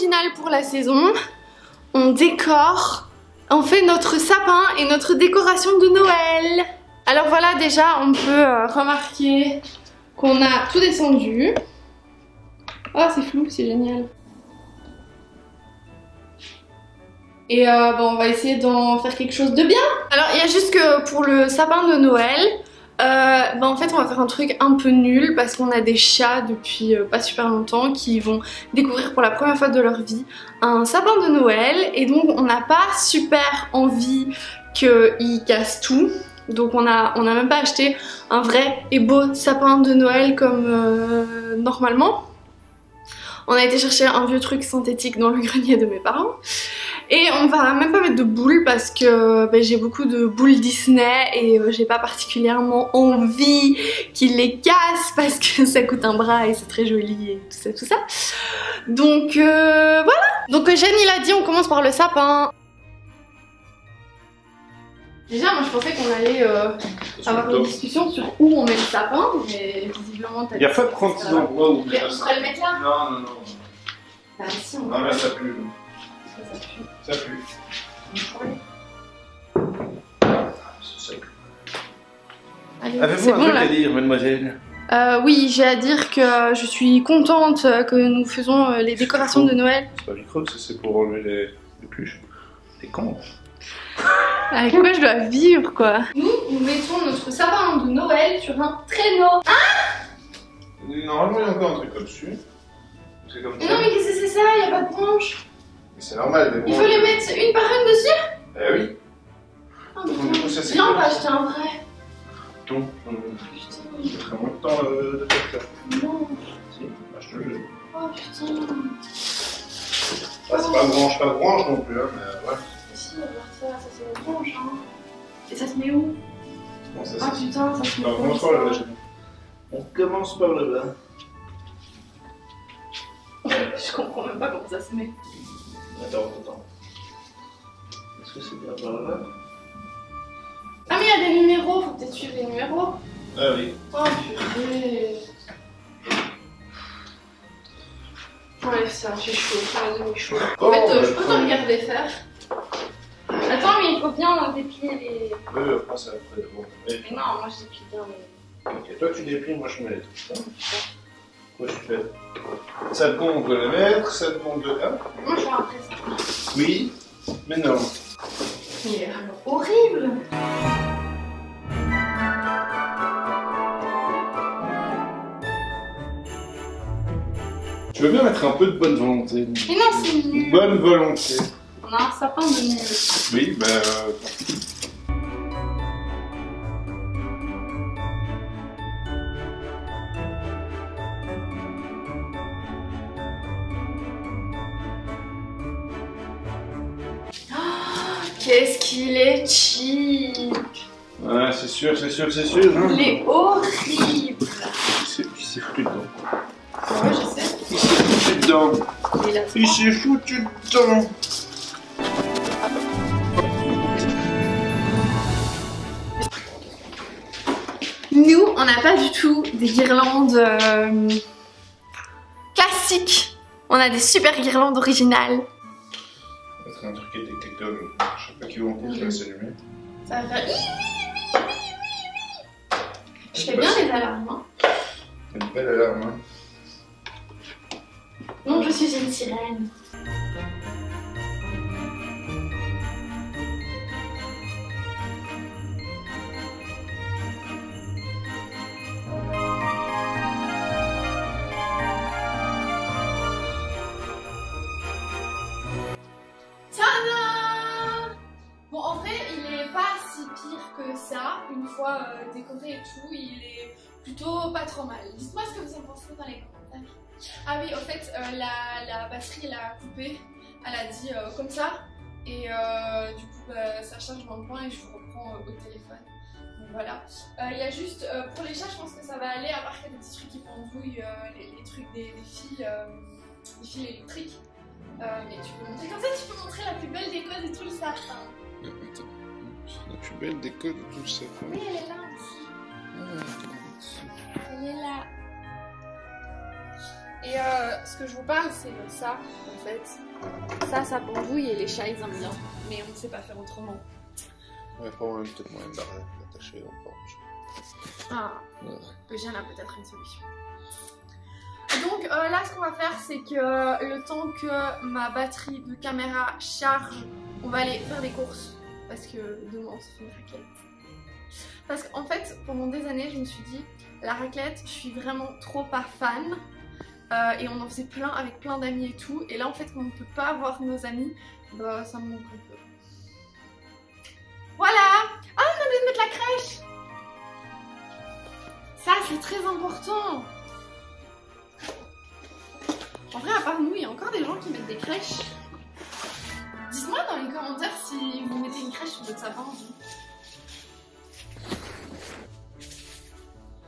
original pour la saison. On décore, on fait notre sapin et notre décoration de Noël. Alors voilà, déjà on peut remarquer qu'on a tout descendu. Oh c'est flou, c'est génial. Et bon, on va essayer d'en faire quelque chose de bien. Alors il y a juste que pour le sapin de Noël, en fait on va faire un truc un peu nul parce qu'on a des chats depuis pas super longtemps qui vont découvrir pour la première fois de leur vie un sapin de Noël et donc on n'a pas super envie qu'ils cassent tout. Donc on a même pas acheté un vrai et beau sapin de Noël comme normalement. On a été chercher un vieux truc synthétique dans le grenier de mes parents. Et on va même pas mettre de boules parce que j'ai beaucoup de boules Disney et j'ai pas particulièrement envie qu'ils les cassent parce que ça coûte un bras et c'est très joli et tout ça. Donc voilà. Donc Jeanne il a dit on commence par le sapin. Déjà moi je pensais qu'on allait avoir une discussion sur où on met le sapin, mais visiblement t'as... Il n'y a pas de 36 endroits où... Mais on pourrait le mettre là? Non, non, non. Bah si on Non mais ça pue. Ça pue. Ça pue. Ça pue. Avez-vous un truc à dire, mademoiselle? Oui, j'ai à dire que je suis contente que nous faisons les décorations de Noël. C'est pas micro, c'est pour enlever les pluches. T'es con. Avec quoi je dois vivre quoi. Nous mettons notre sapin de Noël sur un traîneau. Ah! Normalement il y a encore un truc au-dessus. C'est comme ça. Non mais qu'est-ce que c'est ça? Il n'y a pas de branche. Mais c'est normal. Mais bon, il faut les mettre une par une dessus? Eh oui. Oh, viens on va acheter un vrai. Non, ça ferait moins de temps de faire ça. Non. Si, bah, je te le jure. Oh putain. Ah, c'est pas branche non plus, hein, mais ouais. Si, regarde ça c'est une branche hein. Et ça se met où? Bon, ça, ah putain, ça se met où? On commence par le bas. On commence par le bas. Je comprends même pas comment ça se met. Attends. Est-ce que c'est bien par là? Ah mais il y a des numéros, faut peut-être suivre les numéros. Ah oui. Oh purée. Enlève ça, j'ai chaud, j'ai demi-chaud. En fait, je peux te regarder faire. Attends, mais il faut bien déplier les... Oui, après ça après bon. Mais non, moi je déplie bien les... Ok, toi tu déplies, moi je mets les trucs. Quoi je fais? Ça te compte de les mettre, ça te compte de... Ah. Moi je fais après ça. Oui, mais non. Il est horrible. Tu veux bien mettre un peu de bonne volonté? Mais non, c'est nul. Bonne volonté. On a un sapin de nul. Oui, bah... Qu'est-ce qu'il est cheap. Ouais, c'est sûr. Hein. Il est horrible. Il s'est foutu dedans. Ouais, je sais. Il s'est foutu dedans. Il s'est foutu dedans. Nous, on n'a pas du tout des guirlandes classiques. On a des super guirlandes originales. C'est un truc qui est détecté comme... Je sais pas qui vont couper, ça s'allumer. Ça va faire... Je fais bien les alarmes. Hein. C'est une belle alarme. Hein. Non, je suis une sirène. Bon, en vrai, il est pas si pire que ça. Une fois décoré et tout, il est plutôt pas trop mal. Dites-moi ce que vous en pensez dans les commentaires. Ah oui, en fait, la batterie, elle a coupé. Elle a dit comme ça. Et du coup, ça charge dans le coin et je vous reprends au téléphone. Donc voilà. Il y a juste, pour les chats, je pense que ça va aller, à part qu'il y a des petits trucs qui pendouillent, les trucs des fils électriques. Mais tu peux montrer comme ça, tu peux montrer la plus belle déco de tout le sapin. Attends, c'est la plus belle déco de tout le sapin. Oui, elle est là aussi. Elle est là. Et ce que je vous parle, c'est ça, en fait. Ça pendouille et les chats, ils aiment bien. Mais on ne sait pas faire autrement. Ouais, peut-être moyen d'attacher en porte. Ah, Eugène a peut-être une solution. Donc là, ce qu'on va faire, c'est que le temps que ma batterie de caméra charge, on va aller faire des courses. Parce que demain, on se fait une raclette. Parce qu'en fait, pendant des années, je me suis dit, la raclette, je suis vraiment trop pas fan. Et on en faisait plein avec plein d'amis et tout. Et là, en fait, quand on ne peut pas voir nos amis, bah ça me manque un peu. Voilà! Ah, on a oublié de mettre la crèche! Ça, c'est très important! En vrai, à part nous, il y a encore des gens qui mettent des crèches. Dites-moi dans les commentaires si vous mettez une crèche sur votre sapin.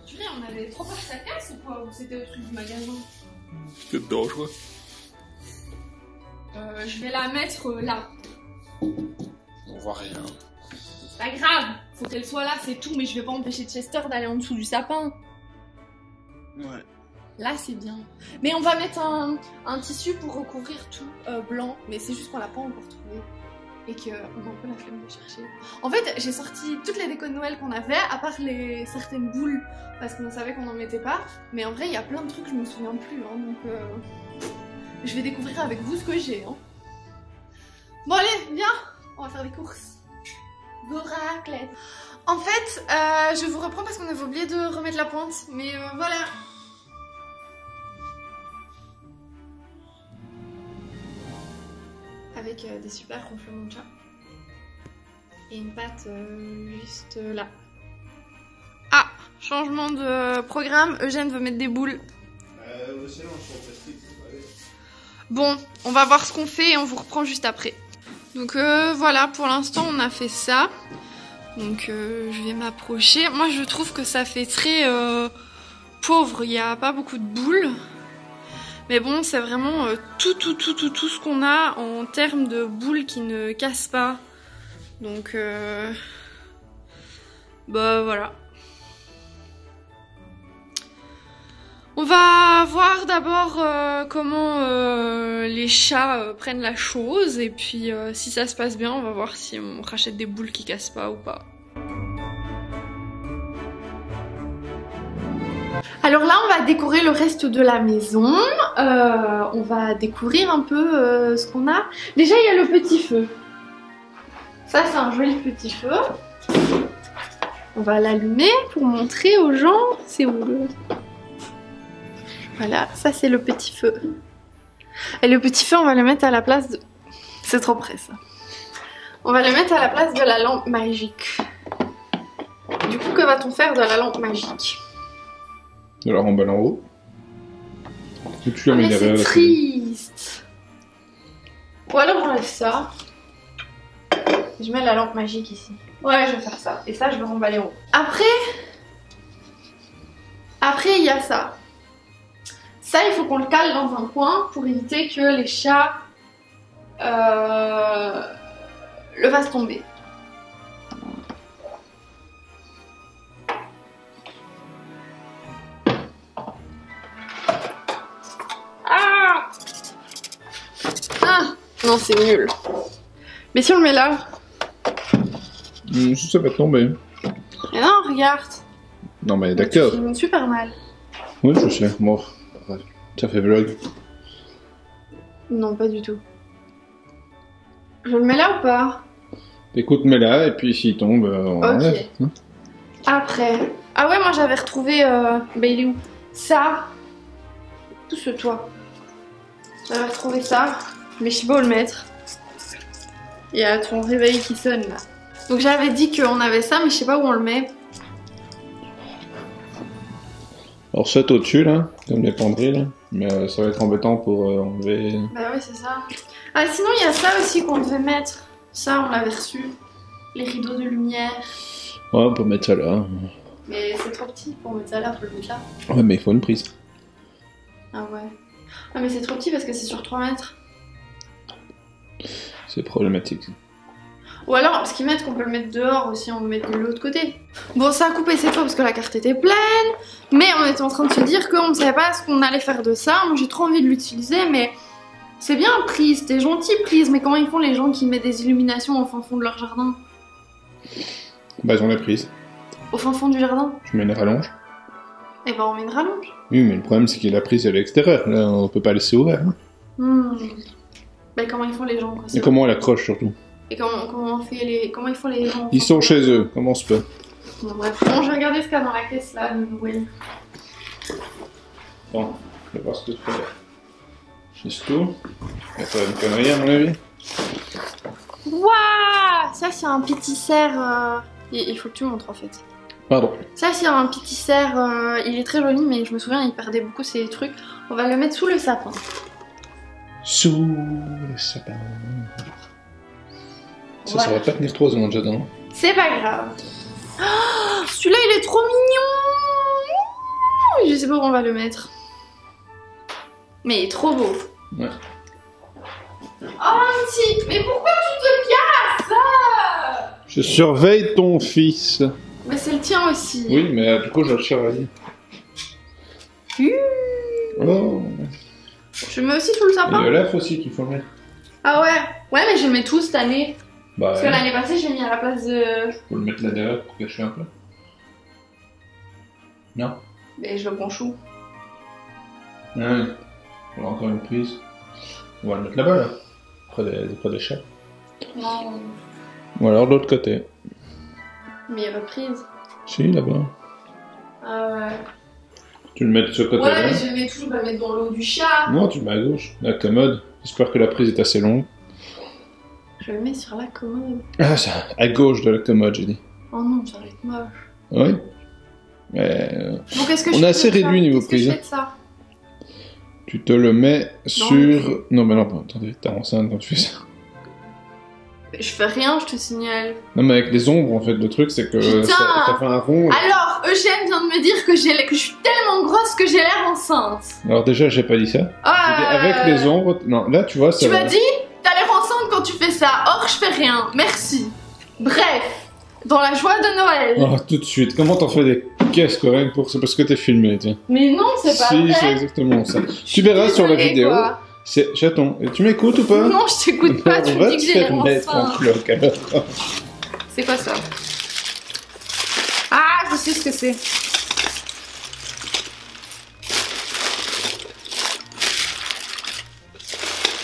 Purée, on avait trop peur que ça casse ou quoi? Ou c'était au truc du magasin? C'est dangereux. Je vais la mettre là. On voit rien. C'est pas grave, faut qu'elle soit là, c'est tout, mais je vais pas empêcher Chester d'aller en dessous du sapin. Ouais. Là, c'est bien. Mais on va mettre un tissu pour recouvrir tout blanc, mais c'est juste qu'on l'a pas encore trouvé. Et qu'on a un peu la flemme de chercher. En fait, j'ai sorti toutes les décos de Noël qu'on avait, à part certaines boules, parce qu'on savait qu'on n'en mettait pas. Mais en vrai, il y a plein de trucs, je me souviens plus, hein, donc je vais découvrir avec vous ce que j'ai. Hein. Bon allez, viens, on va faire des courses. Go raclette. En fait, je vous reprends parce qu'on avait oublié de remettre la pointe, mais voilà. Avec des super ronflements de chat. Et une patte juste là. Ah, changement de programme, Eugène veut mettre des boules. C'est long, sur le plastique, bon, on va voir ce qu'on fait et on vous reprend juste après. Donc voilà, pour l'instant on a fait ça. Donc je vais m'approcher. Moi je trouve que ça fait très pauvre, il n'y a pas beaucoup de boules. Mais bon, c'est vraiment tout ce qu'on a en termes de boules qui ne cassent pas. Donc, bah voilà. On va voir d'abord comment les chats prennent la chose. Et puis, si ça se passe bien, on va voir si on rachète des boules qui cassent pas ou pas. Alors là, on va décorer le reste de la maison. On va découvrir un peu ce qu'on a. Déjà, il y a le petit feu. Ça, c'est un joli petit feu. On va l'allumer pour montrer aux gens. C'est où le... Voilà, ça c'est le petit feu. Et le petit feu, on va le mettre à la place de... C'est trop près, ça. On va le mettre à la place de la lampe magique. Du coup, que va-t-on faire de la lampe magique ? De la remballe en haut. Mais c'est triste. Ou alors j'enlève ça. Je mets la lampe magique ici. Ouais, je vais faire ça. Et ça, je vais remballer en haut. Après, il y a ça. Ça, il faut qu'on le cale dans un coin pour éviter que les chats le fassent tomber. Non, c'est nul. Mais si on le met là... Ça va tomber. Mais non, regarde. Non mais d'accord. Ça super mal. Oui, je sais. Bon, ça fait vlog. Non, pas du tout. Je le mets là ou pas? Écoute, mets-la et puis s'il tombe, on enlève. Hein. Après... Ah ouais, moi j'avais retrouvé... Bah il est où? Ça. Tout ce toit. J'avais retrouvé ça. Mais je sais pas où le mettre. Il y a ton réveil qui sonne là. Donc j'avais dit qu'on avait ça, mais je sais pas où on le met. Alors saute au-dessus là, comme les penderies là. Mais ça va être embêtant pour enlever... Bah oui, c'est ça. Ah sinon il y a ça aussi qu'on devait mettre. Ça on l'avait reçu. Les rideaux de lumière. Ouais, on peut mettre ça là. Mais c'est trop petit pour mettre ça là, faut le mettre là. Ouais, mais il faut une prise. Ah ouais. Ah mais c'est trop petit parce que c'est sur 3 mètres. C'est problématique. Ou alors, parce qu'ils mettent qu'on peut le mettre dehors aussi, on peut le mettre de l'autre côté. Bon, ça a coupé cette fois parce que la carte était pleine. Mais on était en train de se dire qu'on ne savait pas ce qu'on allait faire de ça. Moi j'ai trop envie de l'utiliser, mais c'est bien prise, c'était gentil prise. Mais comment ils font les gens qui mettent des illuminations au fin fond de leur jardin? Bah ils ont la prise. Au fin fond du jardin? Je mets une rallonge. Et ben on met une rallonge. Oui, mais le problème c'est que la prise elle est extérieure. Là on peut pas laisser ouvert. Hein. Bah comment ils font les gens quoi, et comment elle accroche surtout? Et comment ils font les gens? Ils sont chez eux, comment se peut? Bon bref, bon, je vais regarder ce qu'il y a dans la caisse là de Noël. Bon, je vais voir ce que tu fais là. Juste tout. Il y a pas une connerie à mon avis. Waouh! Ça c'est un petit cerf. Il faut que tu montres en fait. Pardon. Ça c'est un petit cerf. Il est très joli mais je me souviens il perdait beaucoup ses trucs. On va le mettre sous le sapin. Sous le sapin. Ça, voilà. Ça va pas tenir 3 secondes, j'attends. C'est pas grave. Oh, celui-là il est trop mignon. Je sais pas où on va le mettre. Mais il est trop beau. Ouais. Oh Anti, mais pourquoi tu te casses? Je surveille ton fils. Mais c'est le tien aussi. Oui, mais du coup je le surveille. Oh. Je mets aussi sous le sapin. Il y a l'œuf aussi qu'il faut mettre. Ah ouais. Ouais mais je mets tout cette année. Bah, Parce que l'année passée j'ai mis à la place de... Faut le mettre là derrière pour cacher un peu. Non. Mais je veux qu'on choue. Ouais. On a encore une prise. On va le mettre là-bas là. Près des chats. Non. Ou alors de l'autre côté. Mais il y a pas de prise. Si, là-bas. Ah ouais. Tu le mets de ce côté-là. Ouais mais je le mets tout, je vais le mettre dans l'eau du chat. Non, tu le mets à gauche. La commode. J'espère que la prise est assez longue. Je le mets sur la commode. Ah, ça, à gauche de la commode, j'ai dit. Oh non, ça va être moche. Oui. Mais. Donc est-ce que On je est fais assez de ça? réduit niveau Qu'est-ce que je prise. fais de ça? Tu te le mets Dans sur. le- Non, mais non, attendez, t'es enceinte quand tu fais ça. Je fais rien, je te signale. Non, mais avec les ombres, en fait, le truc, c'est que Putain. ça fait un rond. Alors, Eugène vient de me dire que je suis tellement grosse que j'ai l'air enceinte. Alors, déjà, j'ai pas dit ça. J'ai dit avec les ombres. Non, là, tu vois, ça. Tu m'as dit, t'as l'air enceinte quand tu fais ça. Or, je fais rien. Merci. Bref, dans la joie de Noël. Oh, tout de suite. Comment t'en fais des caisses, quoi, rien que pour. C'est parce que t'es filmé, tiens. Mais non, c'est pas Si, vrai. c'est exactement ça. Tu verras sur la Désolée, vidéo. quoi. C'est chaton. Et tu m'écoutes ou pas? Non, je t'écoute pas, tu On me va dis te que j'ai faire l'air mettre en enceinte. cloque, alors. C'est quoi ça? Ah, je sais ce que c'est.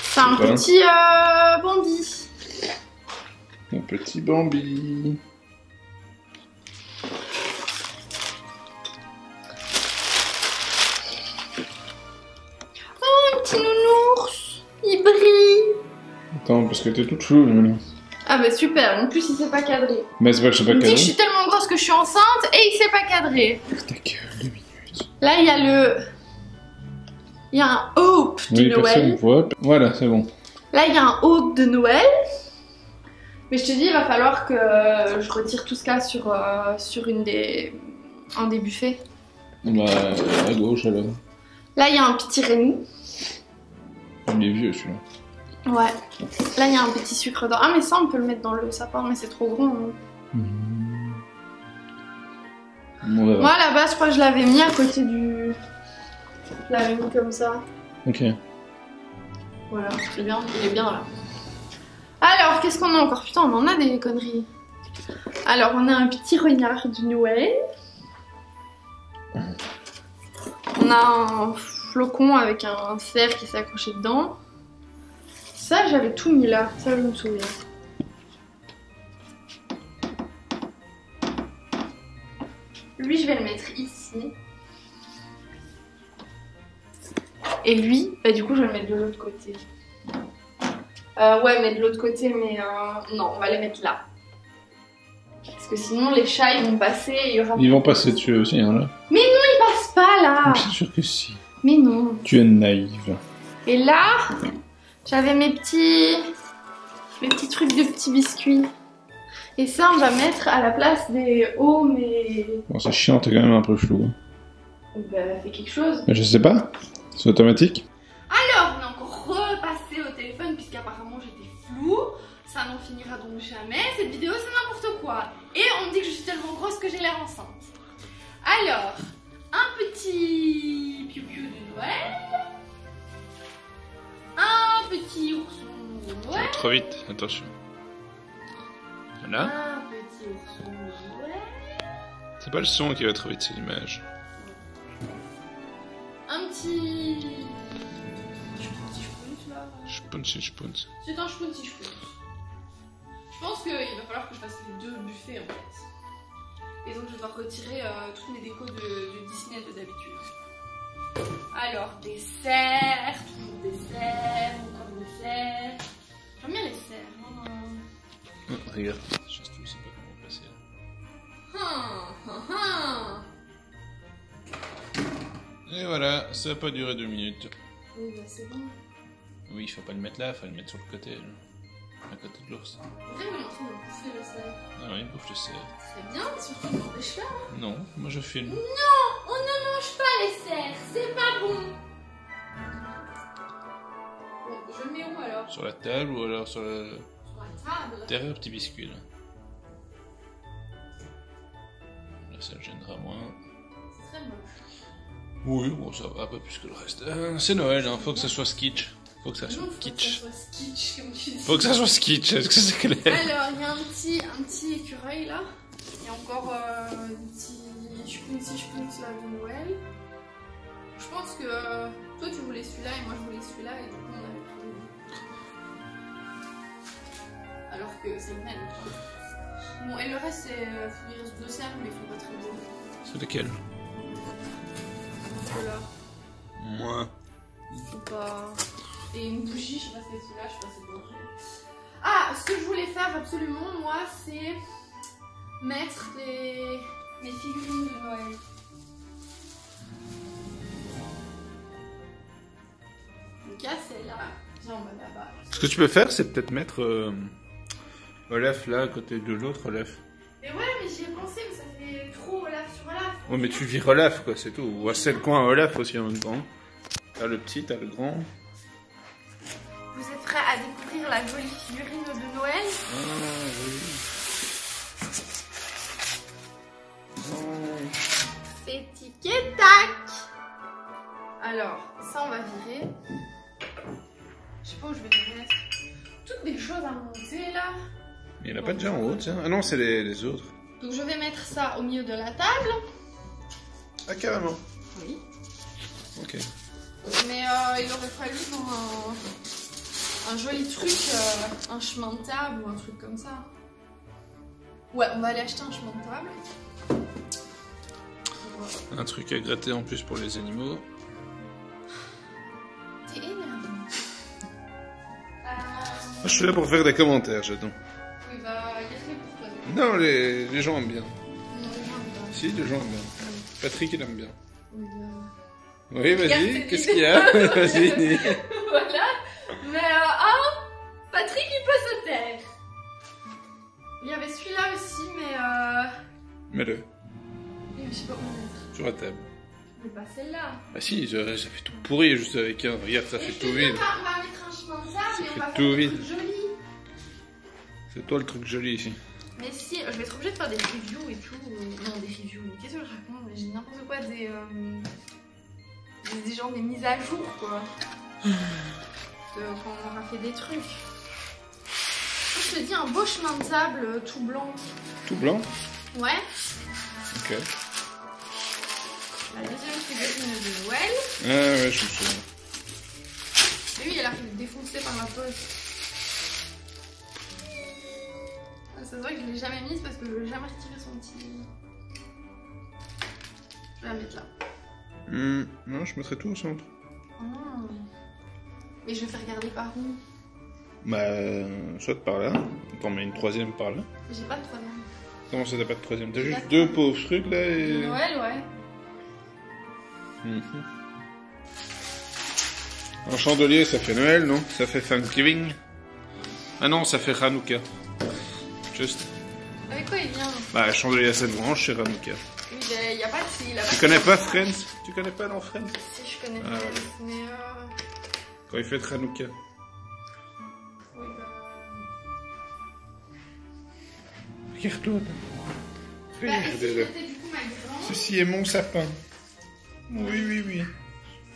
C'est un Quoi petit Bambi. Mon petit Bambi. Un petit nounours. Il brille. Attends, parce que t'es toute floue, là. Ah bah super, en plus il s'est pas cadré. Mais c'est pas que je sais Il pas me dit quel que je suis tellement grosse que je suis enceinte et il s'est pas cadré. Ta gueule, 2 minutes. Là il y a le... Il y a un Hope de Oui, personne Noël. voit. Voilà, c'est bon. Là il y a un Hope de Noël. Mais je te dis, il va falloir que je retire tout ce qu'il y a sur un des buffets. Bah, à gauche, alors. Là il y a un petit Rémi. Il est vieux, celui-là. Ouais. Là il y a un petit sucre d'or. Ah mais ça on peut le mettre dans le sapin, mais c'est trop grand. Hein. On verra. Moi à la base je crois que je l'avais mis à côté du... Je l'avais mis comme ça. Ok. Voilà, c'est bien, il est bien là. Alors, qu'est-ce qu'on a encore? Putain, on en a des conneries. Alors, on a un petit renard du Noël. On a un flocon avec un cerf qui s'est accroché dedans. Ça, j'avais tout mis là, ça je me souviens. Lui, je vais le mettre ici. Et lui, bah du coup, je vais le mettre de l'autre côté. Ouais, mais de l'autre côté, mais non, on va les mettre là. Parce que sinon, les chats, ils vont passer et il y aura... Ils vont passer dessus aussi, hein, là. Mais non, ils passent pas là. Bien sûr que si. Mais non. Tu es naïve. Et là, j'avais mes petits trucs de petits biscuits. Et ça, on va mettre à la place des hauts, mais... Bon, c'est chiant, t'es quand même un peu flou. Bah, fais quelque chose. Mais je sais pas. C'est automatique. Alors, on est encore repassé au téléphone puisqu'apparemment j'étais floue. Ça n'en finira donc jamais. Cette vidéo, c'est n'importe quoi. Et on me dit que je suis tellement grosse que j'ai l'air enceinte. Alors, un petit piou-piou de Noël. Un petit ourson de Ça Noël. va trop vite, attention. Voilà. Un petit ourson de Noël. C'est pas le son qui va trop vite, c'est l'image. Un petit... Là. Spunz. C'est un spunzi. Je pense qu'il va falloir que je fasse les 2 buffets en fait. Et donc je dois retirer toutes mes décos de Disney de d'habitude. Alors, dessert, toujours dessert, encore dessert. J'aime bien les desserts. Regarde, je sais pas comment placer là. Et voilà, ça a pas duré 2 minutes. Oui, bah c'est bon. Oui, il faut pas le mettre là, il faut le mettre sur le côté. Là. À côté de l'ours. Vraiment, il est en train de bouffer le cerf. Ah oui, il bouffe le cerf. C'est bien, surtout ne m'empêche pas. Hein. Non, moi je filme. Non, on ne mange pas les cerfs, c'est pas bon. Bon, je le mets où alors? Sur la table ou alors sur la... Sur la table. Derrière le petit biscuit là. Là ça le gênera moins. C'est très moche. Oui, bon ça va, pas plus que le reste. C'est Noël, hein, faut que ça soit kitsch. Faut que ça soit Non, kitsch. faut que ça soit kitsch, comme tu dis. Faut que ça soit kitsch, est-ce que c'est clair? Alors, il y a un petit écureuil là. Il y a encore un petit spunzi là de Noël. Je pense que toi tu voulais celui-là et moi je voulais celui-là et du coup on avait pris le même. Alors que c'est le même. Bon, et le reste, il reste 2 cerfs, mais ils sont pas très beaux. C'est lequel? Ceux-là. Moi. Ils sont pas. Et une bougie, je sais pas si c'est celui-là, je sais pas si c'est bon. Ah, ce que je voulais faire absolument, moi, c'est mettre mes figurines de Noël. Donc là, celle-là, viens en bas là-bas. Ce que tu peux faire, c'est peut-être mettre Olaf là à côté de l'autre Olaf. Mais ouais, mais j'y ai pensé, mais ça fait trop Olaf sur Olaf. Ouais, mais tu vires Olaf quoi, c'est tout. Ou c'est le coin Olaf aussi en même temps. T'as le petit, t'as le grand. Vous êtes prêts à découvrir la jolie figurine de Noël? Ah, oui. C'est tic et tac. Alors, ça on va virer. Je sais pas où je vais les mettre. Toutes des choses à monter là. Mais il n'y en a pas déjà en haut, tiens. Ah non, c'est les autres. Donc je vais mettre ça au milieu de la table. Ah, carrément. Oui. Ok. Mais il aurait fallu un joli truc, un chemin de table ou un truc comme ça. Ouais, on va aller acheter un chemin de table. Un truc à gratter en plus pour les animaux. T'es énervé. Je suis là pour faire des commentaires, j'attends. Oui, bah, garde-les pour toi. Non, les gens aiment bien. Non, les gens aiment pas. Si, les gens aiment bien. Patrick, il aime bien. Oui, bah... Oui, vas-y, Regarde, qu'est-ce qu'il y a? Vas-y. Voilà. Mais Patrick, il peut se taire. Il y avait celui-là aussi, mais Mets-le oui, mais je sais pas où le mettre. sur la table. Mais pas celle-là. Ah si, ça fait tout pourri juste avec un. Regarde, ça fait tout vide. On va mettre un chemin de table et on va fait faire tout des vide. trucs jolis. C'est toi le truc joli ici. Mais si, je vais être obligée de faire des reviews et tout. Non, des reviews. Qu'est-ce que je raconte? J'ai n'importe quoi, des genre des mises à jour, quoi. Quand on aura fait des trucs. Je te dis un beau chemin de table tout blanc. Tout blanc? Ouais. Ok. La deuxième figurine de Noël. Ah ouais, je me souviens. Et oui, elle arrive défoncée par la poste. Ça se voit que je l'ai jamais mise parce que je n'ai jamais retiré son petit. Je vais la mettre là. Non, je mettrais tout au centre. Et je vais faire regarder par où? Bah, soit par là. T'en mets une troisième par là. J'ai pas de troisième. Comment ça, t'as pas de troisième? T'as J'ai juste pas de deux pauvres trucs là et. Noël, ouais. Un chandelier, ça fait Noël, non? Ça fait Thanksgiving. Ah non, ça fait Hanouka. Juste. Avec quoi il vient? Bah, chandelier à 7 branches, c'est Hanouka. Oui, il y a pas de. Tu connais pas Friends? Tu connais pas dans Friends? Si, je connais Ah, Friends, mais ouais. Quand il fait Hanouka. Oui, bah. Regarde-toi. Bah, et si je mettais du coup ma guirlande? Ceci est mon sapin. Oui, oui, oui.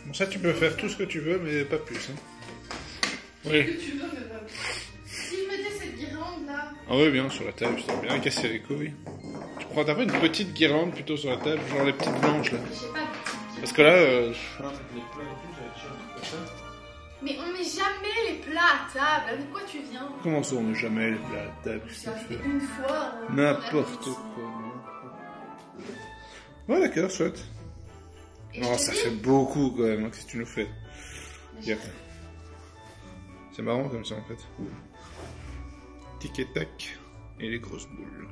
Bon, ça, tu peux faire tout ce que tu veux, mais pas plus. Hein. Oui. Ce que tu veux, mais pas plus. Si je mettais cette guirlande là. Ah oui, bien, sur la table, je t'ai bien cassé les couilles. Tu prends d'abord une petite guirlande plutôt sur la table, genre les petites blanches là. Je sais pas. Parce que là, Mais on met jamais les plats à table. Avec quoi tu viens? comment ça, on met jamais les plats à table? Ça fait une fois. N'importe quoi. Ouais, d'accord, chouette. Non, ça fait beaucoup quand même, qu'est-ce que tu nous fais? Regarde. C'est marrant comme ça en fait. Tic et tac. Et les grosses boules.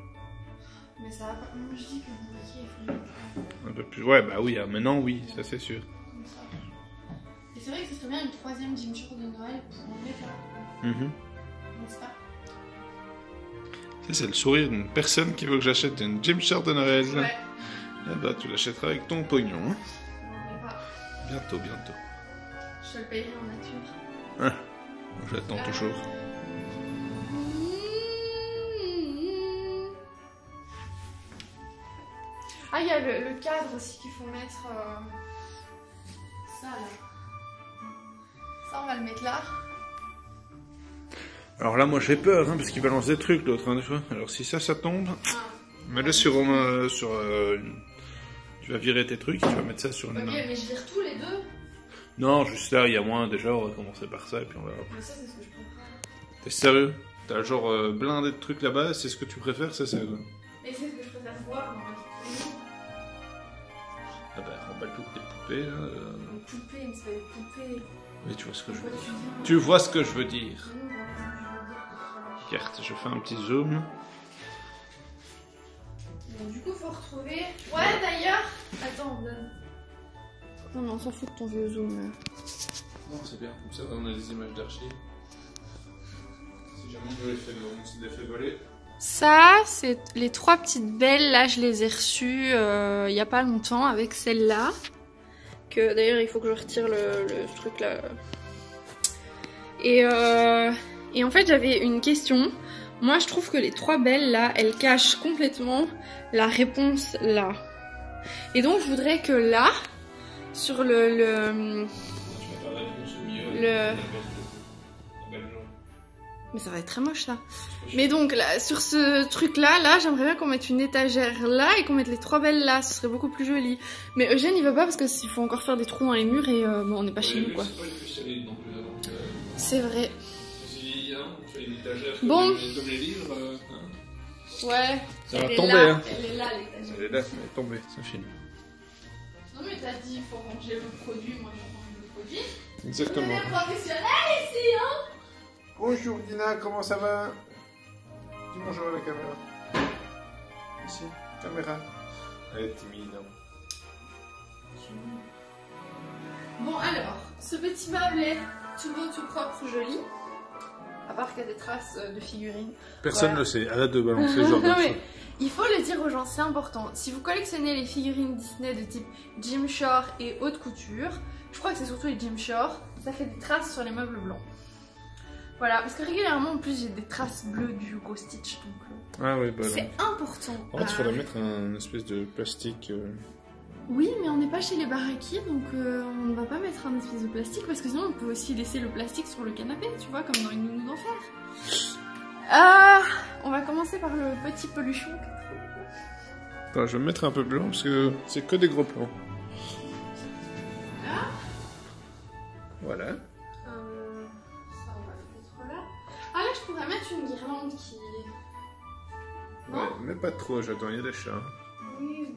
Mais ça va pas. Moi je dis que mon maquillage est fini. Un peu plus. Ouais, bah oui, maintenant oui, ça c'est sûr. Comme ça. Et c'est vrai que ce serait bien une troisième Gymshark de Noël pour en mettre là. N'est-ce pas? Ça, c'est le sourire d'une personne qui veut que j'achète une Gymshark de Noël. Ouais. Ah bah, tu l'achèteras avec ton pognon. Hein. Non, pas. Bientôt, bientôt. Je te le payerai en nature. Ah, j'attends toujours. Ah, il y a le cadre aussi qu'il faut mettre. Ça là. Ça, on va le mettre là. Alors là, moi j'ai peur, hein, parce qu'il balance des trucs l'autre, hein, des fois. Alors si ça tombe, mets-le sur tu vas virer tes trucs, tu vas mettre ça sur une. Ok, mais je vire tous les deux. Non, juste là, il y a moins déjà, on va commencer par ça et puis on verra. Mais ça, c'est ce que je préfère. T'es sérieux? T'as genre blindé de trucs là-bas, c'est ce que tu préfères, c'est ça? Mais c'est ce que je préfère voir dans ma vie. Ah bah, remballe toutes tes poupées là. Une poupée, mais c'est pas une poupée. Mais tu vois ce que je veux Pourquoi dire. tu viens? Tu vois ce que je veux dire. Non, voilà, ce que je veux dire. Regarde, je fais un petit zoom. Bon, du coup, faut retrouver. Ouais, d'ailleurs. Attends, donne. Non, mais on s'en fout de ton vieux zoom là. Non, c'est bien, comme ça on a des images d'archives. Si jamais on se les fait voler. Ça, c'est les trois petites belles. Là, je les ai reçues il y a pas longtemps avec celle-là. Que d'ailleurs, il faut que je retire le truc là. Et en fait, j'avais une question. Moi, je trouve que les trois belles là, elles cachent complètement la réponse là. Et donc, je voudrais que là, sur mais ça va être très moche ça. Mais donc là, sur ce truc là, j'aimerais bien qu'on mette une étagère là et qu'on mette les trois belles là, ce serait beaucoup plus joli. Mais Eugène il veut pas parce qu'il faut encore faire des trous dans les murs et bon, on n'est pas chez nous quoi. C'est vrai. Bon. Ouais. Ça va tomber hein. Elle est là l'étagère. Elle est là, elle est tombée, c'est fini. Non mais t'as dit il faut ranger le produit, moi je range le produit. Exactement. On est professionnels ici hein. Bonjour Dina, comment ça va? Dis bonjour à la caméra. Ici, caméra. Elle est timide. Bon alors, ce petit meuble est tout beau, tout propre, joli. À part qu'il y a des traces de figurines. Personne ne Voilà. le sait, arrête de balancer ce genre de Non, choses. mais il faut le dire aux gens, c'est important. Si vous collectionnez les figurines Disney de type Gymshark et haute couture, je crois que c'est surtout les Gymshark, ça fait des traces sur les meubles blancs. Voilà, parce que régulièrement en plus j'ai des traces bleues du Hugo Stitch, donc Ah oui, bah c'est important. en fait, il faudrait mettre un espèce de plastique. Oui, mais on n'est pas chez les Baraki, donc on ne va pas mettre un espèce de plastique, parce que sinon on peut aussi laisser le plastique sur le canapé, tu vois, comme dans une nounou d'enfer. On va commencer par le petit peluchon. Attends, je vais me mettre un peu blanc parce que c'est que des gros plans. Voilà. Ça, on va le mettre là. Ah là, je pourrais mettre une guirlande qui... Ouais, mais pas trop, j'attends, il y a des chats. Oui, oui.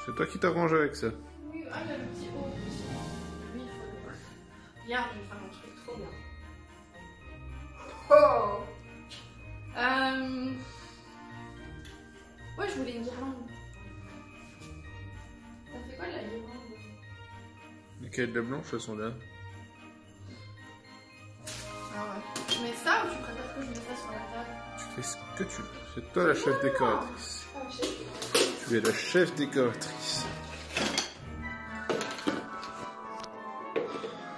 C'est toi qui t'arranges avec ça. Oui, ah, il y a le petit haut aussi. Oui, il faut le... Regarde, je vais faire un truc trop bien. Oh Ouais, je voulais une guirlande. Ça fait quoi de la guirlande? Lesquelles de blanches, elles sont là. Ah ouais. Tu mets ça ou tu préfères que je mette ça sur la table? Tu fais ce que tu veux. C'est toi la chef décoratrice. Ah, je sais. Tu es la chef décoratrice.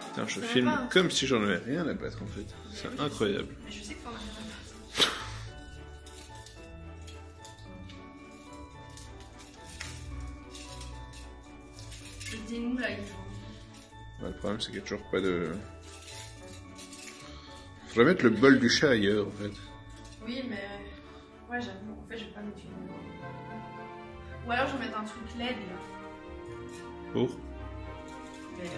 Putain, je filme pas. comme si j'en avais rien à battre en fait. C'est incroyable. Mais je sais que t'en as rien à chez nous là, ils font. Ouais, le problème c'est qu'il n'y a toujours pas de... Faudrait mettre le bol du chat ailleurs en fait. Oui, mais... Ouais, j'avoue, en fait, je vais pas mettre une... Ou alors je vais mettre un truc LED là. Pour Mais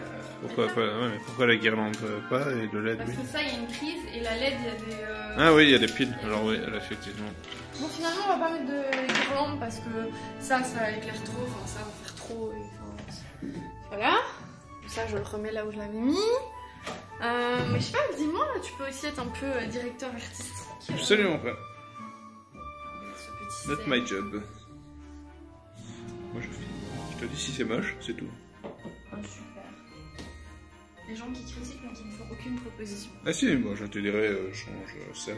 pourquoi pas? Ouais, mais pourquoi la guirlande pas et le LED parce oui? que ça, il y a une prise et la LED, il y a des... Ah oui, il y a des piles. Alors oui, effectivement. Bon, finalement, on va pas mettre de guirlande parce que ça éclaire trop, enfin ça va faire trop. Et, enfin, voilà. Ça, je le remets là où je l'avais mis. Mais je sais pas, dis-moi, tu peux aussi être un peu directeur artistique. Absolument pas. Ce petit Not set. my job. Moi je te dis si c'est moche, c'est tout. Ah, super. Les gens qui critiquent mais qui ne font aucune proposition. Ah si, bon, je te dirais, change ça.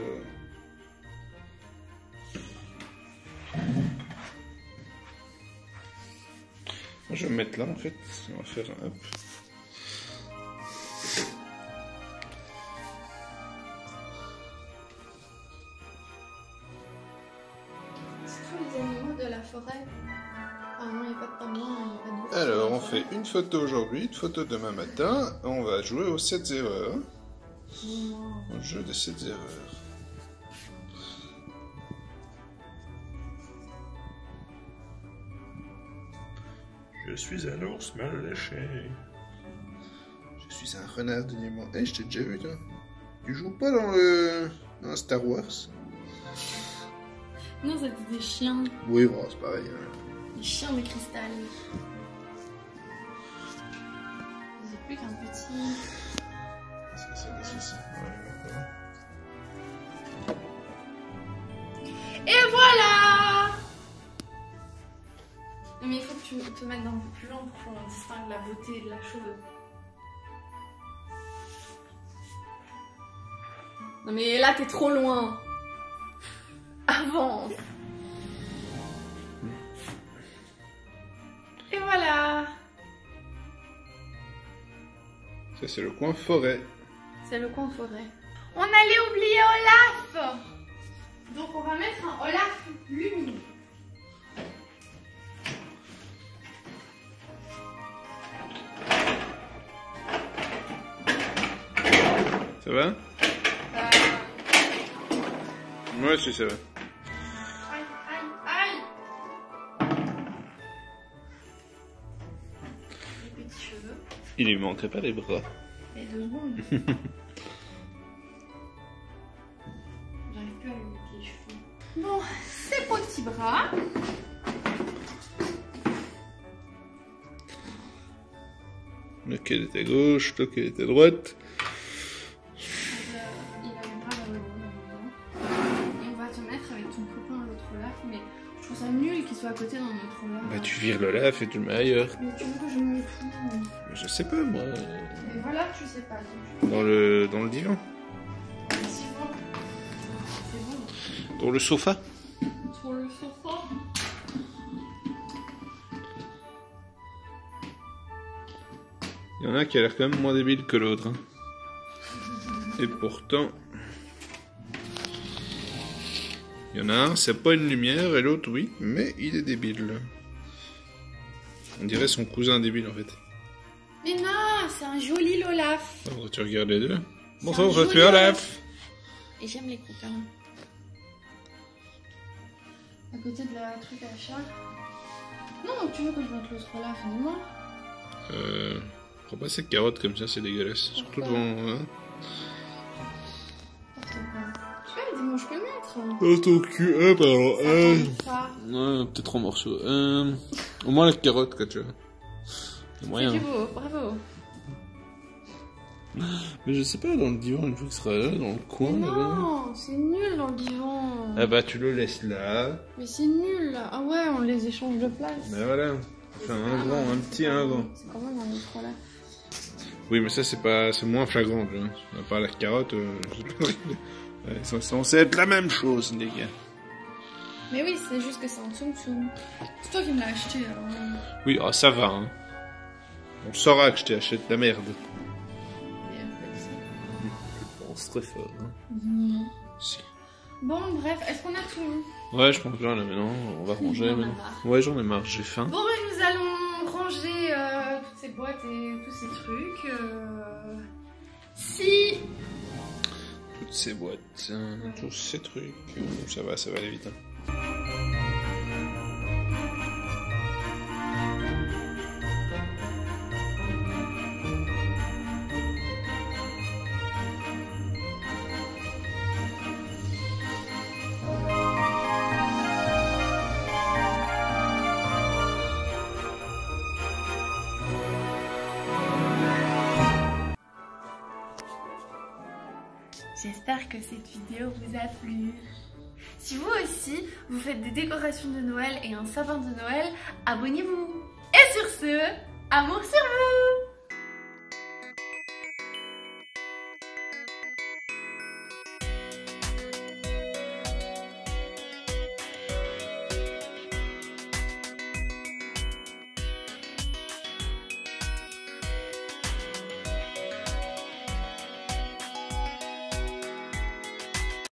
Moi, je vais me mettre là en fait. On va faire un hop. C'est tous les animaux de la forêt. Ah non, il n'y a pas de pingouin, il n'y a pas d'ours. Alors, on fait une photo aujourd'hui, une photo demain matin. On va jouer aux 7 erreurs. Non. Au jeu des 7 erreurs. Je suis un ours mal léché. Je suis un renard de Nemo. Eh, je t'ai déjà vu, toi. Tu joues pas dans Star Wars? Non, c'était des chiens. Oui, bon, c'est pareil. Hein. Des chiens de cristal. J'ai plus qu'un petit. Qu'est-ce que c'est? Qu'est-ce que c'est? Ouais, d'accord. Et voilà! Mais il faut que tu te mettes un peu plus lent pour qu'on distingue la beauté de la chose. Non mais là t'es trop loin. Avance. Et voilà. Ça, c'est le coin forêt. C'est le coin forêt. On allait oublier Olaf. Donc on va mettre un Olaf lumineux. Ça va? Ouais, si, ça va. Aïe, aïe, aïe. Les petits cheveux. Il lui manquerait pas les bras. Et 2 secondes. J'arrive plus à lui mettre les cheveux. Bon, ses petits bras. Lequel était à gauche, lequel était à droite. Il a le bras vers le haut. Et on va te mettre avec ton copain l'autre Olaf. Mais je trouve ça nul qu'il soit à côté d'un autre Olaf. Bah, tu vires le laf et tu le mets ailleurs. Mais tu veux que je me mette où? Je sais pas, moi. Mais voilà, tu sais pas. Donc. Dans le divan. C'est bon. C'est bon. Dans le sofa. Sur le sofa. Il y en a qui a l'air quand même moins débile que l'autre. Hein. Et pourtant... Il y en a un, c'est pas une lumière, et l'autre, oui, mais il est débile. On dirait son cousin débile, en fait. Mais non, c'est un joli Olaf. Alors, tu regardes les deux. un Bonjour, je joli suis Olaf. Et j'aime les copains. À côté de la truc à chat. Non, tu veux que je mette l'autre Olaf, dis-moi. Prends pas ces carottes comme ça, c'est dégueulasse. Surtout devant... Hein. Tu vois, dis-moi, je peux le mettre. Oh, ton cul, pardon. Ça. Ouais, peut-être en morceaux. Au moins la carotte, quoi, tu vois. C'est C'est moyen. du beau, bravo. Mais je sais pas, dans le divan, une fois qu'il sera là, dans le coin, Mais là. non, c'est nul dans le divan. Ah bah, tu le laisses là. Mais c'est nul là. Ah ouais, on les échange de place. Ben voilà. Enfin, un grand, un petit, un grand. C'est quand même un autre Olaf. Oui, mais ça, c'est moins flagrant, tu vois. À part la carotte, ouais, c'est censé être la même chose, les gars. Mais oui, c'est juste que c'est un Tsum Tsum. C'est toi qui me l'as acheté alors. Oui, ah, ça va, hein. On saura que je t'ai acheté de la merde. Je pense très fort, hein. Si. Bon, bref, est-ce qu'on a tout? Ouais, je pense bien, là, maintenant, on va ranger, J'en ai maintenant. marre. Ouais, j'en ai marre, j'ai faim. Bon, ben, nous allons ranger toutes ces boîtes et tous ces trucs. Si... Toutes ces boîtes, tous ces trucs, ça va aller vite. Hein. J'espère que cette vidéo vous a plu. Si vous aussi, vous faites des décorations de Noël et un sapin de Noël, abonnez-vous. Et sur ce, amour sur vous!